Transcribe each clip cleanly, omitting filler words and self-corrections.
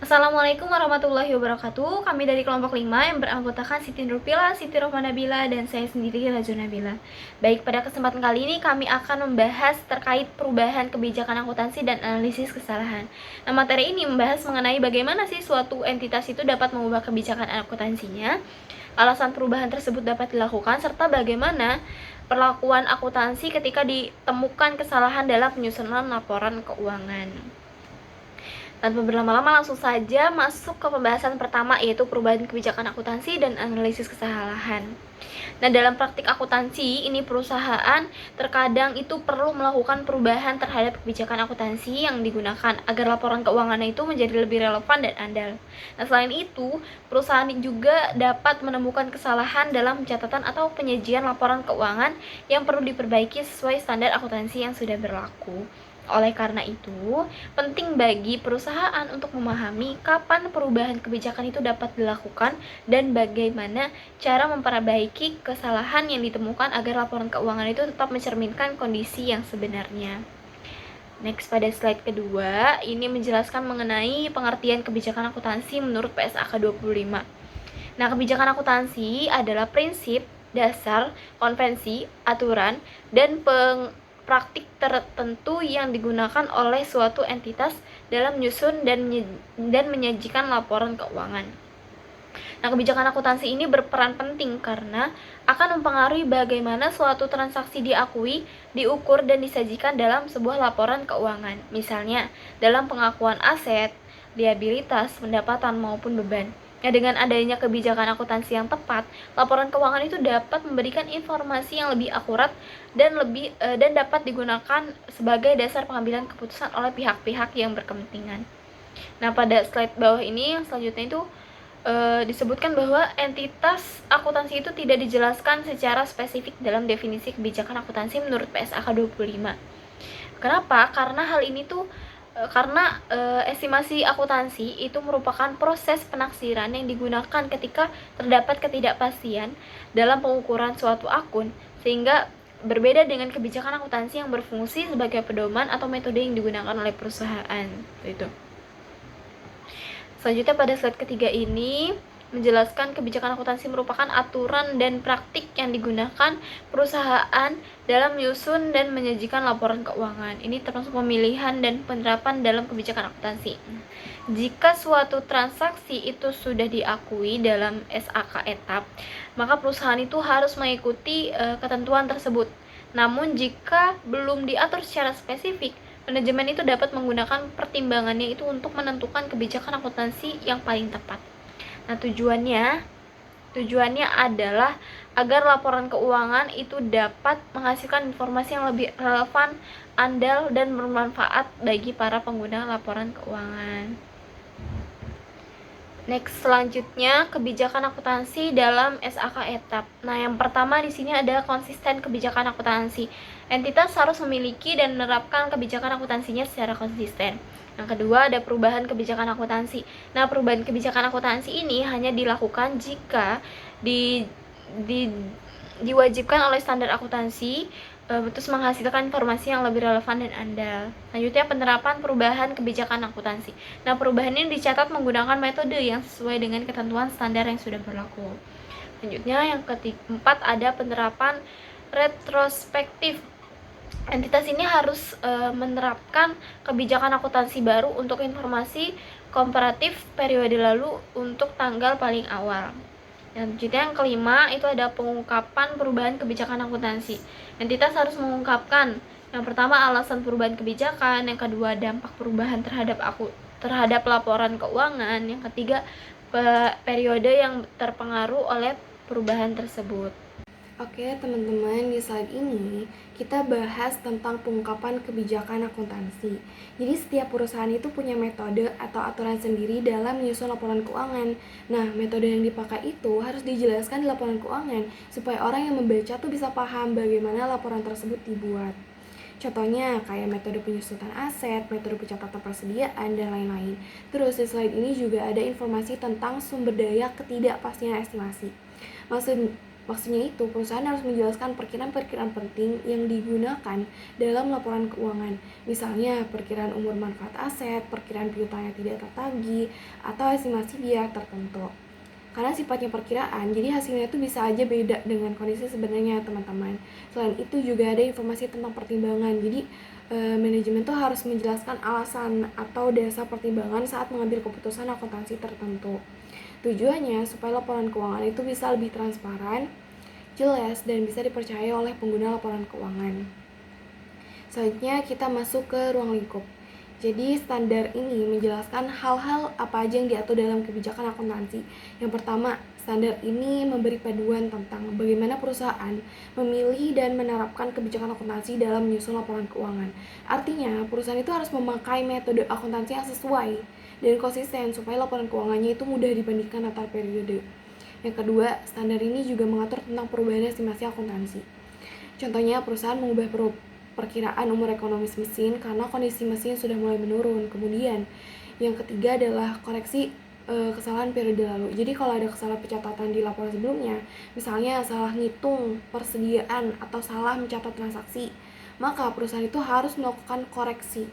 Assalamualaikum warahmatullahi wabarakatuh. Kami dari kelompok 5 yang beranggotakan Siti Nurpila, Siti Rohmanabila, dan saya sendiri Raju Nabila. Baik, pada kesempatan kali ini kami akan membahas terkait perubahan kebijakan akuntansi dan analisis kesalahan. Nah, materi ini membahas mengenai bagaimana sih suatu entitas itu dapat mengubah kebijakan akuntansinya, alasan perubahan tersebut dapat dilakukan, serta bagaimana perlakuan akuntansi ketika ditemukan kesalahan dalam penyusunan laporan keuangan. Tanpa berlama-lama langsung saja masuk ke pembahasan pertama, yaitu perubahan kebijakan akuntansi dan analisis kesalahan. Nah, dalam praktik akuntansi ini perusahaan terkadang itu perlu melakukan perubahan terhadap kebijakan akuntansi yang digunakan agar laporan keuangannya itu menjadi lebih relevan dan andal. Nah, selain itu, perusahaan juga dapat menemukan kesalahan dalam pencatatan atau penyajian laporan keuangan yang perlu diperbaiki sesuai standar akuntansi yang sudah berlaku. Oleh karena itu, penting bagi perusahaan untuk memahami kapan perubahan kebijakan itu dapat dilakukan dan bagaimana cara memperbaiki kesalahan yang ditemukan agar laporan keuangan itu tetap mencerminkan kondisi yang sebenarnya. Next, pada slide kedua, ini menjelaskan mengenai pengertian kebijakan akuntansi menurut PSAK 25. Nah, kebijakan akuntansi adalah prinsip, dasar, konvensi, aturan, dan praktik tertentu yang digunakan oleh suatu entitas dalam menyusun dan menyajikan laporan keuangan. Nah, kebijakan akuntansi ini berperan penting karena akan mempengaruhi bagaimana suatu transaksi diakui, diukur, dan disajikan dalam sebuah laporan keuangan. Misalnya, dalam pengakuan aset, liabilitas, pendapatan, maupun beban. Nah, dengan adanya kebijakan akuntansi yang tepat, laporan keuangan itu dapat memberikan informasi yang lebih akurat dan dapat digunakan sebagai dasar pengambilan keputusan oleh pihak-pihak yang berkepentingan. Nah, pada slide bawah ini yang selanjutnya itu disebutkan bahwa entitas akuntansi itu tidak dijelaskan secara spesifik dalam definisi kebijakan akuntansi menurut PSAK 25. Kenapa? Karena hal ini tuh estimasi akuntansi itu merupakan proses penaksiran yang digunakan ketika terdapat ketidakpastian dalam pengukuran suatu akun, sehingga berbeda dengan kebijakan akuntansi yang berfungsi sebagai pedoman atau metode yang digunakan oleh perusahaan. Itu. Selanjutnya pada slide ketiga ini menjelaskan kebijakan akuntansi merupakan aturan dan praktik yang digunakan perusahaan dalam menyusun dan menyajikan laporan keuangan. Ini termasuk pemilihan dan penerapan dalam kebijakan akuntansi. Jika suatu transaksi itu sudah diakui dalam SAK etap, maka perusahaan itu harus mengikuti ketentuan tersebut. Namun jika belum diatur secara spesifik, manajemen itu dapat menggunakan pertimbangannya itu untuk menentukan kebijakan akuntansi yang paling tepat. Nah, tujuannya adalah agar laporan keuangan itu dapat menghasilkan informasi yang lebih relevan, andal, dan bermanfaat bagi para pengguna laporan keuangan. Next, selanjutnya kebijakan akuntansi dalam SAK etap. Nah, yang pertama di sini ada konsisten kebijakan akuntansi. Entitas harus memiliki dan menerapkan kebijakan akuntansinya secara konsisten. Yang kedua ada perubahan kebijakan akuntansi. Nah, perubahan kebijakan akuntansi ini hanya dilakukan jika diwajibkan oleh standar akuntansi, terus menghasilkan informasi yang lebih relevan dan andal. Selanjutnya penerapan perubahan kebijakan akuntansi. Nah, perubahan ini dicatat menggunakan metode yang sesuai dengan ketentuan standar yang sudah berlaku. Selanjutnya yang keempat ada penerapan retrospektif. Entitas ini harus menerapkan kebijakan akuntansi baru untuk informasi komparatif periode lalu untuk tanggal paling awal. Yang kelima itu ada pengungkapan perubahan kebijakan akuntansi. Entitas harus mengungkapkan yang pertama alasan perubahan kebijakan, yang kedua dampak perubahan terhadap laporan keuangan, yang ketiga periode yang terpengaruh oleh perubahan tersebut. Oke teman-teman, di slide ini kita bahas tentang pengungkapan kebijakan akuntansi. Jadi setiap perusahaan itu punya metode atau aturan sendiri dalam menyusun laporan keuangan. Nah, metode yang dipakai itu harus dijelaskan di laporan keuangan supaya orang yang membaca tuh bisa paham bagaimana laporan tersebut dibuat. Contohnya kayak metode penyusutan aset, metode pencatatan persediaan, dan lain-lain. Terus di slide ini juga ada informasi tentang sumber daya ketidakpastian estimasi. Maksudnya itu, perusahaan harus menjelaskan perkiraan-perkiraan penting yang digunakan dalam laporan keuangan. Misalnya, perkiraan umur manfaat aset, perkiraan piutang yang tidak tertagih, atau estimasi biaya tertentu. Karena sifatnya perkiraan, jadi hasilnya itu bisa aja beda dengan kondisi sebenarnya, teman-teman. Selain itu juga ada informasi tentang pertimbangan. Jadi, manajemen tuh harus menjelaskan alasan atau dasar pertimbangan saat mengambil keputusan akuntansi tertentu. Tujuannya supaya laporan keuangan itu bisa lebih transparan, jelas, dan bisa dipercaya oleh pengguna laporan keuangan. Selanjutnya kita masuk ke ruang lingkup. Jadi standar ini menjelaskan hal-hal apa aja yang diatur dalam kebijakan akuntansi. Yang pertama, standar ini memberi panduan tentang bagaimana perusahaan memilih dan menerapkan kebijakan akuntansi dalam menyusun laporan keuangan. Artinya, perusahaan itu harus memakai metode akuntansi yang sesuai dan konsisten supaya laporan keuangannya itu mudah dibandingkan antar periode. Yang kedua, standar ini juga mengatur tentang perubahan estimasi akuntansi. Contohnya, perusahaan mengubah perkiraan umur ekonomis mesin karena kondisi mesin sudah mulai menurun. Kemudian, yang ketiga adalah koreksi kesalahan periode lalu. Jadi kalau ada kesalahan pencatatan di laporan sebelumnya, misalnya salah ngitung persediaan atau salah mencatat transaksi, maka perusahaan itu harus melakukan koreksi.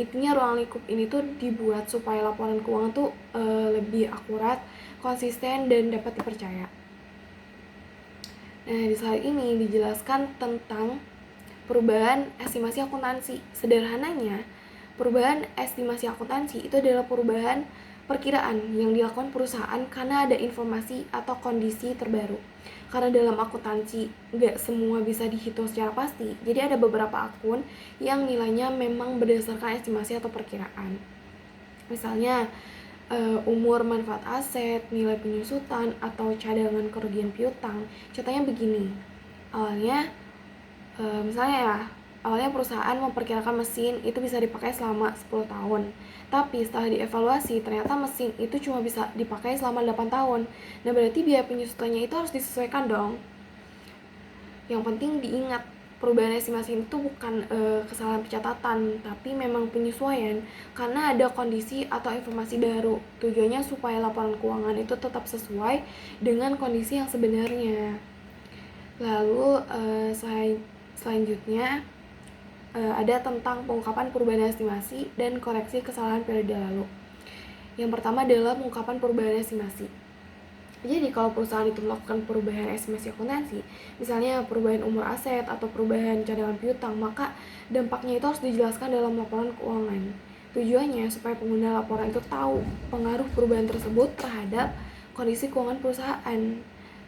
Intinya ruang lingkup ini tuh dibuat supaya laporan keuangan tuh lebih akurat, konsisten, dan dapat dipercaya. Nah, di slide ini dijelaskan tentang perubahan estimasi akuntansi. Sederhananya, perubahan estimasi akuntansi itu adalah perubahan perkiraan yang dilakukan perusahaan karena ada informasi atau kondisi terbaru. Karena dalam akuntansi nggak semua bisa dihitung secara pasti, jadi ada beberapa akun yang nilainya memang berdasarkan estimasi atau perkiraan. Misalnya umur manfaat aset, nilai penyusutan, atau cadangan kerugian piutang. Contohnya begini, awalnya perusahaan memperkirakan mesin itu bisa dipakai selama 10 tahun. Tapi setelah dievaluasi, ternyata mesin itu cuma bisa dipakai selama 8 tahun. Nah, berarti biaya penyusutannya itu harus disesuaikan dong. Yang penting diingat, perubahan estimasi itu bukan kesalahan pencatatan, tapi memang penyesuaian karena ada kondisi atau informasi baru. Tujuannya supaya laporan keuangan itu tetap sesuai dengan kondisi yang sebenarnya. Lalu selanjutnya ada tentang pengungkapan perubahan estimasi dan koreksi kesalahan periode lalu. Yang pertama adalah pengungkapan perubahan estimasi. Jadi kalau perusahaan itu melakukan perubahan estimasi akuntansi, misalnya perubahan umur aset atau perubahan cadangan piutang, maka dampaknya itu harus dijelaskan dalam laporan keuangan. Tujuannya supaya pengguna laporan itu tahu pengaruh perubahan tersebut terhadap kondisi keuangan perusahaan.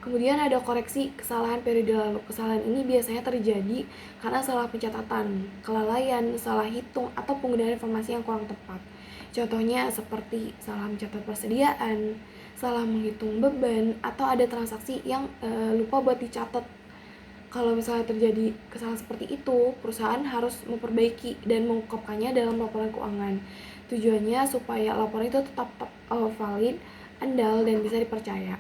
Kemudian ada koreksi kesalahan periode lalu. Kesalahan ini biasanya terjadi karena salah pencatatan, kelalaian, salah hitung, atau penggunaan informasi yang kurang tepat. Contohnya seperti salah mencatat persediaan, salah menghitung beban, atau ada transaksi yang lupa buat dicatat. Kalau misalnya terjadi kesalahan seperti itu, perusahaan harus memperbaiki dan mengungkapkannya dalam laporan keuangan. Tujuannya supaya laporan itu tetap valid, andal, dan bisa dipercaya.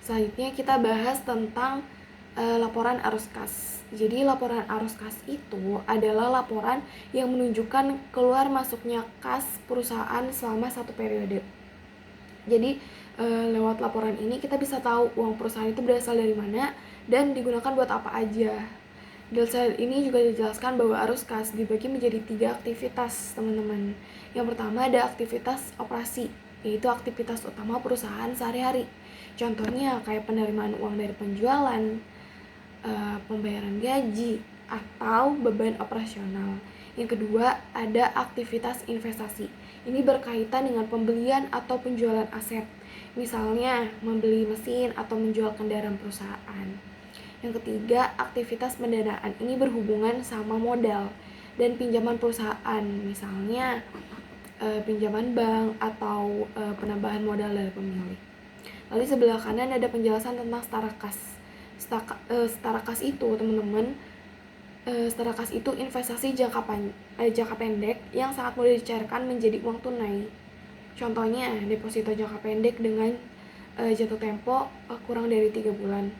Selanjutnya kita bahas tentang laporan arus kas. Jadi laporan arus kas itu adalah laporan yang menunjukkan keluar masuknya kas perusahaan selama satu periode. Jadi lewat laporan ini kita bisa tahu uang perusahaan itu berasal dari mana dan digunakan buat apa aja. Di slide ini juga dijelaskan bahwa arus kas dibagi menjadi 3 aktivitas, teman-teman. Yang pertama ada aktivitas operasi, yaitu aktivitas utama perusahaan sehari-hari. Contohnya kayak penerimaan uang dari penjualan, pembayaran gaji, atau beban operasional. Yang kedua ada aktivitas investasi. Ini berkaitan dengan pembelian atau penjualan aset, misalnya membeli mesin atau menjual kendaraan perusahaan. Yang ketiga aktivitas pendanaan. Ini berhubungan sama modal dan pinjaman perusahaan, misalnya pinjaman bank atau penambahan modal dari pemilik. Lalu sebelah kanan ada penjelasan tentang setara kas. Setara kas itu, teman-teman, setara kas itu investasi jangka pendek yang sangat mudah dicairkan menjadi uang tunai. Contohnya deposito jangka pendek dengan jatuh tempo kurang dari 3 bulan.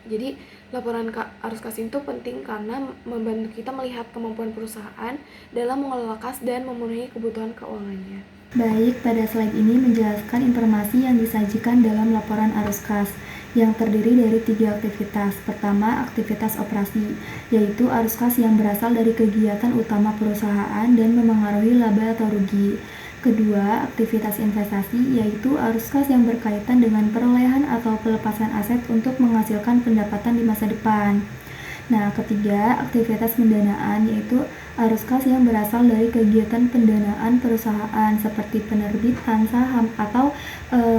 Jadi laporan arus kas itu penting karena membantu kita melihat kemampuan perusahaan dalam mengelola kas dan memenuhi kebutuhan keuangannya. Baik, pada slide ini menjelaskan informasi yang disajikan dalam laporan arus kas. yang terdiri dari 3 aktivitas. Pertama, aktivitas operasi, yaitu arus kas yang berasal dari kegiatan utama perusahaan dan memengaruhi laba atau rugi. Kedua, aktivitas investasi, yaitu arus kas yang berkaitan dengan perolehan atau pelepasan aset untuk menghasilkan pendapatan di masa depan. Nah, ketiga, aktivitas pendanaan, yaitu arus kas yang berasal dari kegiatan pendanaan perusahaan seperti penerbitan saham atau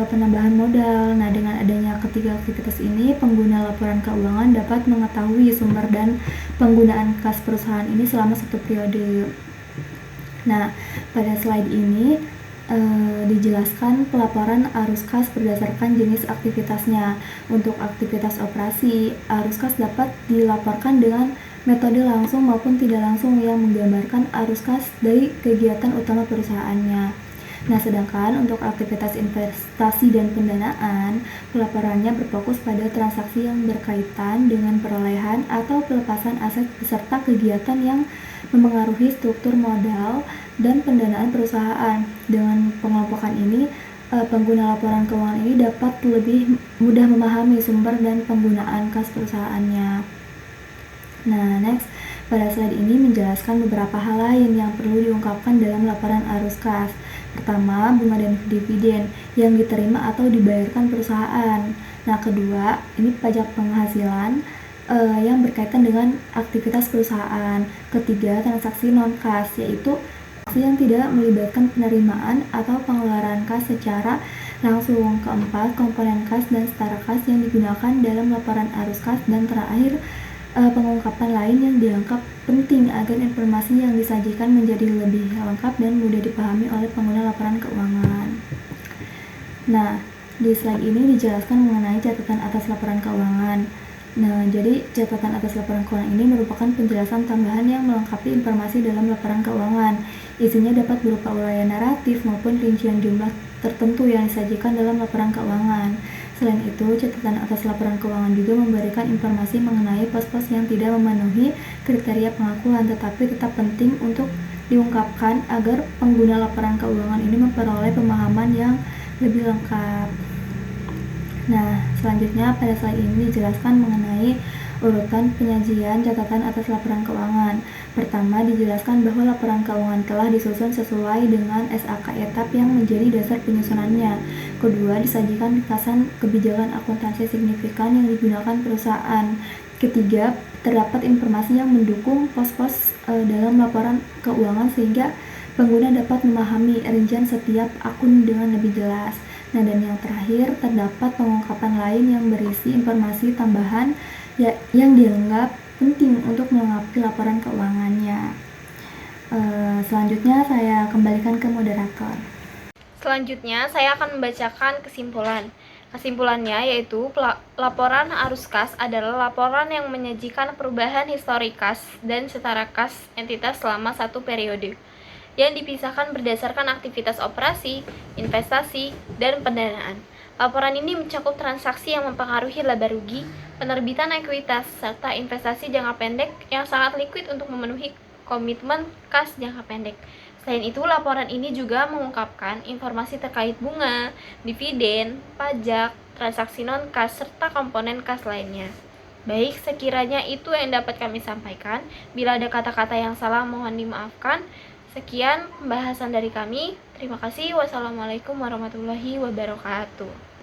penambahan modal. Nah, dengan adanya ketiga aktivitas ini, pengguna laporan keuangan dapat mengetahui sumber dan penggunaan kas perusahaan ini selama satu periode. Nah, pada slide ini dijelaskan pelaporan arus kas berdasarkan jenis aktivitasnya. Untuk aktivitas operasi, arus kas dapat dilaporkan dengan metode langsung maupun tidak langsung yang menggambarkan arus kas dari kegiatan utama perusahaannya. Nah, sedangkan untuk aktivitas investasi dan pendanaan, pelaporannya berfokus pada transaksi yang berkaitan dengan perolehan atau pelepasan aset beserta kegiatan yang memengaruhi struktur modal dan pendanaan perusahaan. Dengan pengelompokan ini, pengguna laporan keuangan ini dapat lebih mudah memahami sumber dan penggunaan kas perusahaannya. Nah, next, pada slide ini menjelaskan beberapa hal lain yang perlu diungkapkan dalam laporan arus kas. Pertama, bunga dan dividen yang diterima atau dibayarkan perusahaan. Nah, kedua, ini pajak penghasilan yang berkaitan dengan aktivitas perusahaan. Ketiga, transaksi non-kas, yaitu transaksi yang tidak melibatkan penerimaan atau pengeluaran kas secara langsung. Keempat, komponen kas dan setara kas yang digunakan dalam laporan arus kas. Dan terakhir, pengungkapan lain yang dianggap penting agar informasi yang disajikan menjadi lebih lengkap dan mudah dipahami oleh pengguna laporan keuangan. Nah, di slide ini dijelaskan mengenai catatan atas laporan keuangan. Nah, jadi catatan atas laporan keuangan ini merupakan penjelasan tambahan yang melengkapi informasi dalam laporan keuangan. Isinya dapat berupa uraian naratif maupun rincian jumlah tertentu yang disajikan dalam laporan keuangan. Selain itu, catatan atas laporan keuangan juga memberikan informasi mengenai pos-pos yang tidak memenuhi kriteria pengakuan, tetapi tetap penting untuk diungkapkan agar pengguna laporan keuangan ini memperoleh pemahaman yang lebih lengkap. Nah, selanjutnya pada slide ini dijelaskan mengenai urutan penyajian catatan atas laporan keuangan. Pertama, dijelaskan bahwa laporan keuangan telah disusun sesuai dengan SAK etap yang menjadi dasar penyusunannya. Kedua, disajikan ringkasan kebijakan akuntansi signifikan yang digunakan perusahaan. Ketiga, terdapat informasi yang mendukung pos-pos dalam laporan keuangan sehingga pengguna dapat memahami rincian setiap akun dengan lebih jelas. Nah, dan yang terakhir, terdapat pengungkapan lain yang berisi informasi tambahan yang dianggap penting untuk melengkapi laporan keuangannya. Selanjutnya saya kembalikan ke moderator. Selanjutnya, saya akan membacakan kesimpulan. Kesimpulannya yaitu laporan arus kas adalah laporan yang menyajikan perubahan histori kas dan setara kas entitas selama satu periode, yang dipisahkan berdasarkan aktivitas operasi, investasi, dan pendanaan. Laporan ini mencakup transaksi yang mempengaruhi laba rugi, penerbitan ekuitas, serta investasi jangka pendek yang sangat liquid untuk memenuhi komitmen kas jangka pendek. Selain itu, laporan ini juga mengungkapkan informasi terkait bunga, dividen, pajak, transaksi non-kas, serta komponen kas lainnya. Baik, sekiranya itu yang dapat kami sampaikan. Bila ada kata-kata yang salah, mohon dimaafkan. Sekian pembahasan dari kami. Terima kasih. Wassalamualaikum warahmatullahi wabarakatuh.